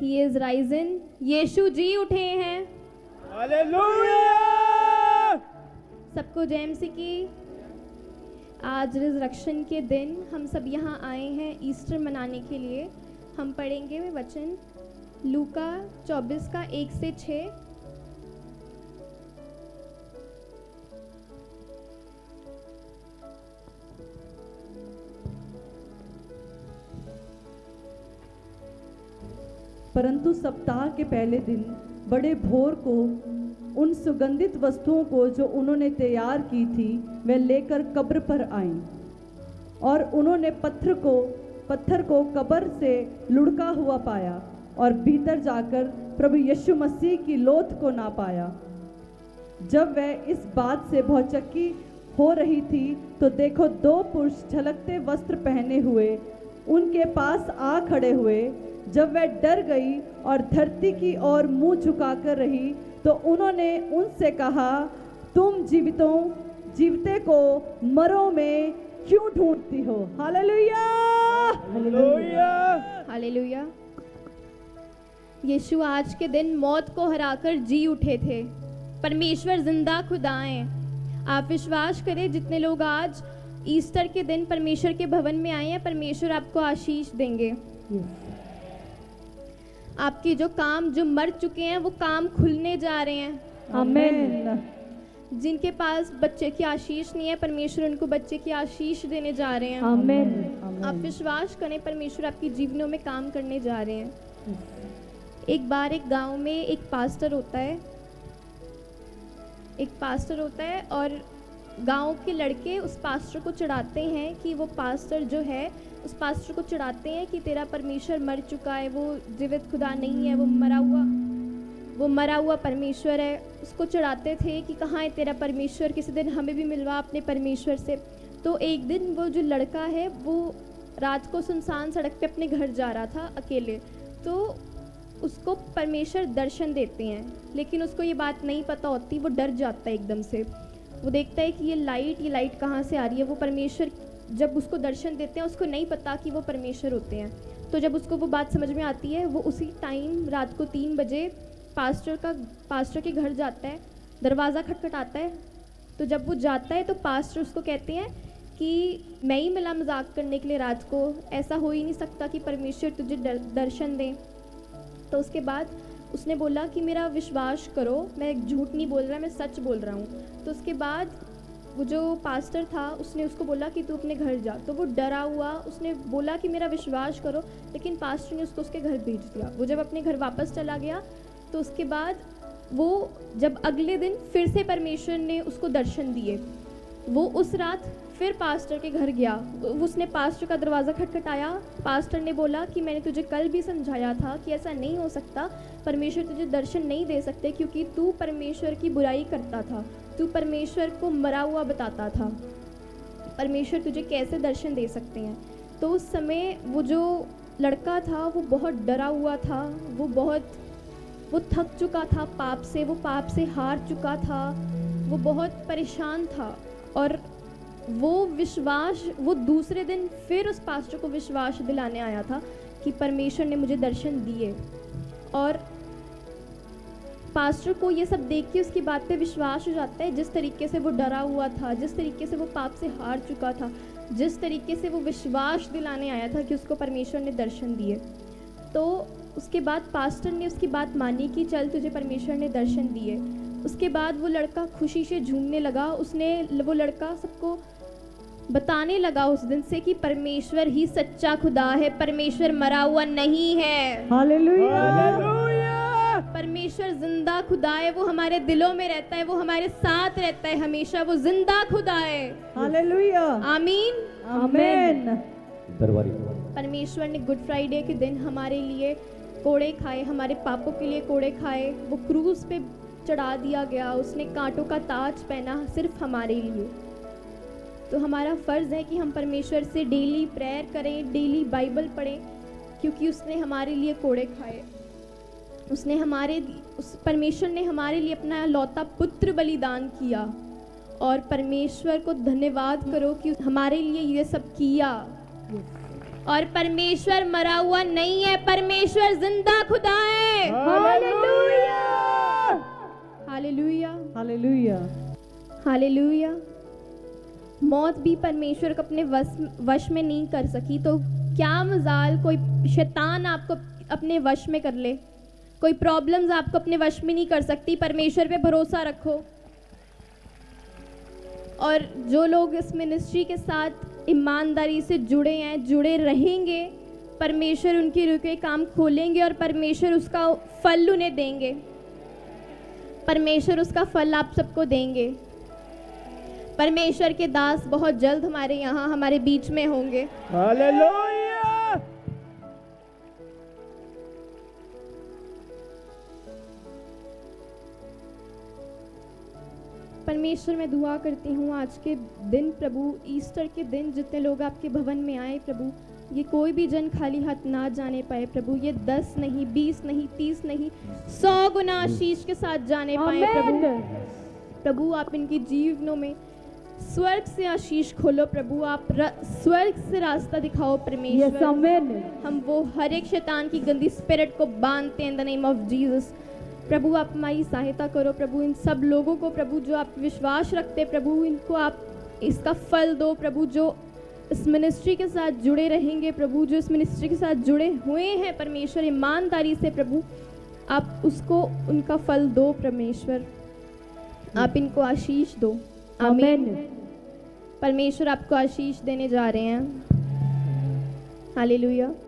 He is risen. यीशु जी उठे हैं। Hallelujah. सबको जय मसीह की। आज रिजरेक्शन के दिन हम सब यहाँ आए हैं ईस्टर मनाने के लिए। हम पढ़ेंगे वे वचन लूका 24 का 1 से 6। परंतु सप्ताह के पहले दिन बड़े भोर को उन सुगंधित वस्तुओं को जो उन्होंने तैयार की थी वे लेकर कब्र पर आईं, और उन्होंने पत्थर को कब्र से लुढ़का हुआ पाया और भीतर जाकर प्रभु यीशु मसीह की लोथ को ना पाया। जब वह इस बात से भौचक्की हो रही थी तो देखो, 2 पुरुष झलकते वस्त्र पहने हुए उनके पास आ खड़े हुए। जब वह डर गई और धरती की ओर मुंह झुकाकर रही तो उन्होंने उनसे कहा, तुम जीवते को मरों में क्यों ढूंढती हो? Hallelujah, hallelujah, hallelujah. यीशु आज के दिन मौत को हराकर जी उठे थे। परमेश्वर जिंदा खुदा हैं। आप विश्वास करें, जितने लोग आज ईस्टर के दिन परमेश्वर के भवन में आए हैं, परमेश्वर आपको आशीष देंगे। आपके जो काम जो मर चुके हैं वो काम खुलने जा रहे हैं। आमीन। जिनके पास बच्चे की आशीष नहीं है, परमेश्वर उनको बच्चे की आशीष देने जा रहे हैं। आमीन। आप विश्वास करें, परमेश्वर आपकी जीवनों में काम करने जा रहे हैं। एक बार एक गांव में एक पास्टर होता है और गांव के लड़के उस पास्टर को चिढ़ाते हैं कि वो पास्टर जो है, उस पास्टर को चिढ़ाते हैं कि तेरा परमेश्वर मर चुका है, वो जीवित खुदा नहीं है, वो मरा हुआ परमेश्वर है। उसको चिढ़ाते थे कि कहाँ है तेरा परमेश्वर, किसी दिन हमें भी मिलवा अपने परमेश्वर से। तो एक दिन वो जो लड़का है वो रात को सुनसान सड़क पे अपने घर जा रहा था अकेले, तो उसको परमेश्वर दर्शन देते हैं, लेकिन उसको ये बात नहीं पता होती। वो डर जाता है एकदम से। वो देखता है कि ये लाइट कहाँ से आ रही है। वो परमेश्वर जब उसको दर्शन देते हैं उसको नहीं पता कि वो परमेश्वर होते हैं। तो जब उसको वो बात समझ में आती है, वो उसी टाइम रात को 3 बजे पास्टर के घर जाता है। दरवाज़ा खटखटाता है। तो जब वो जाता है तो पास्टर उसको कहते हैं कि मैं ही मिला मजाक करने के लिए रात को, ऐसा हो ही नहीं सकता कि परमेश्वर तुझे दर्शन दें। तो उसके बाद उसने बोला कि मेरा विश्वास करो, मैं झूठ नहीं बोल रहा, मैं सच बोल रहा हूँ। तो उसके बाद वो जो पास्टर था उसने उसको बोला कि तू अपने घर जा। तो वो डरा हुआ, उसने बोला कि मेरा विश्वास करो, लेकिन पास्टर ने उसको उसके घर भेज दिया। वो जब अपने घर वापस चला गया तो उसके बाद वो जब अगले दिन फिर से परमेश्वर ने उसको दर्शन दिए, वो उस रात फिर पास्टर के घर गया। उसने पास्टर का दरवाज़ा खटखटाया। पास्टर ने बोला कि मैंने तुझे कल भी समझाया था कि ऐसा नहीं हो सकता, परमेश्वर तुझे दर्शन नहीं दे सकते क्योंकि तू परमेश्वर की बुराई करता था, तू परमेश्वर को मरा हुआ बताता था, परमेश्वर तुझे कैसे दर्शन दे सकते हैं। तो उस समय वो जो लड़का था वो बहुत डरा हुआ था, वो थक चुका था पाप से, वो पाप से हार चुका था, वो बहुत परेशान था। और वो दूसरे दिन फिर उस पास्टर को विश्वास दिलाने आया था कि परमेश्वर ने मुझे दर्शन दिए। और पास्टर को ये सब देख के उसकी बात पे विश्वास हो जाता है। जिस तरीके से वो डरा हुआ था, जिस तरीके से वो पाप से हार चुका था, जिस तरीके से वो विश्वास दिलाने आया था कि उसको परमेश्वर ने दर्शन दिए। तो उसके बाद पास्टर ने उसकी बात मानी कि चल तुझे परमेश्वर ने दर्शन दिए। उसके बाद वो लड़का खुशी से झूमने लगा। वो लड़का सबको बताने लगा उस दिन से कि परमेश्वर ही सच्चा खुदा है, परमेश्वर मरा हुआ नहीं है। Hallelujah, hallelujah. परमेश्वर जिंदा खुदा है, वो हमारे दिलों में रहता है, वो हमारे साथ रहता है हमेशा, वो जिंदा खुदा है। हालेलुया, आमीन, आमीन। परमेश्वर ने गुड फ्राइडे के दिन हमारे लिए कोड़े खाए, हमारे पापों के लिए कोड़े खाए। वो क्रूस पे चढ़ा दिया गया, उसने कांटों का ताज पहना सिर्फ हमारे लिए। तो हमारा फ़र्ज़ है कि हम परमेश्वर से डेली प्रेयर करें, डेली बाइबल पढ़ें, क्योंकि उसने हमारे लिए कोड़े खाए। परमेश्वर ने हमारे लिए अपना लौता पुत्र बलिदान किया। और परमेश्वर को धन्यवाद करो कि हमारे लिए ये सब किया। और परमेश्वर मरा हुआ नहीं है, परमेश्वर जिंदा खुदा है। हालेलुया। Hallelujah, hallelujah. हालेलुया। मौत भी परमेश्वर को अपने वश में नहीं कर सकी, तो क्या मजाल कोई शैतान आपको अपने वश में कर ले। कोई प्रॉब्लम्स आपको अपने वश में नहीं कर सकती। परमेश्वर पे भरोसा रखो। और जो लोग इस मिनिस्ट्री के साथ ईमानदारी से जुड़े हैं, जुड़े रहेंगे, परमेश्वर उनके रुके काम खोलेंगे और परमेश्वर उसका फल उन्हें देंगे। परमेश्वर उसका फल आप सबको देंगे। परमेश्वर के दास बहुत जल्द हमारे यहाँ हमारे बीच में होंगे। हालेलुया। परमेश्वर मैं दुआ करती हूँ आज के दिन प्रभु, ईस्टर के दिन जितने लोग आपके भवन में आए प्रभु, ये कोई भी जन खाली हाथ ना जाने पाए प्रभु। ये 10 नहीं, 20 नहीं, 30 नहीं, 100 गुना आशीष के साथ जाने पाए प्रभु। प्रभु आप इनके जीवनों में स्वर्ग से आशीष खोलो प्रभु। आप स्वर्ग से रास्ता दिखाओ परमेश्वर। हम वो हर एक शैतान की गंदी स्पिरिट को बांधते हैं in the name of Jesus. प्रभु आप हमारी सहायता करो प्रभु। इन सब लोगों को प्रभु जो आप विश्वास रखते प्रभु, इनको आप इसका फल दो प्रभु। जो इस मिनिस्ट्री के साथ जुड़े रहेंगे प्रभु, जो इस मिनिस्ट्री के साथ जुड़े हुए हैं परमेश्वर ईमानदारी से प्रभु, आप उसको उनका फल दो परमेश्वर। आप इनको आशीष दो। आमीन। परमेश्वर आपको आशीष देने जा रहे हैं। हालेलुया।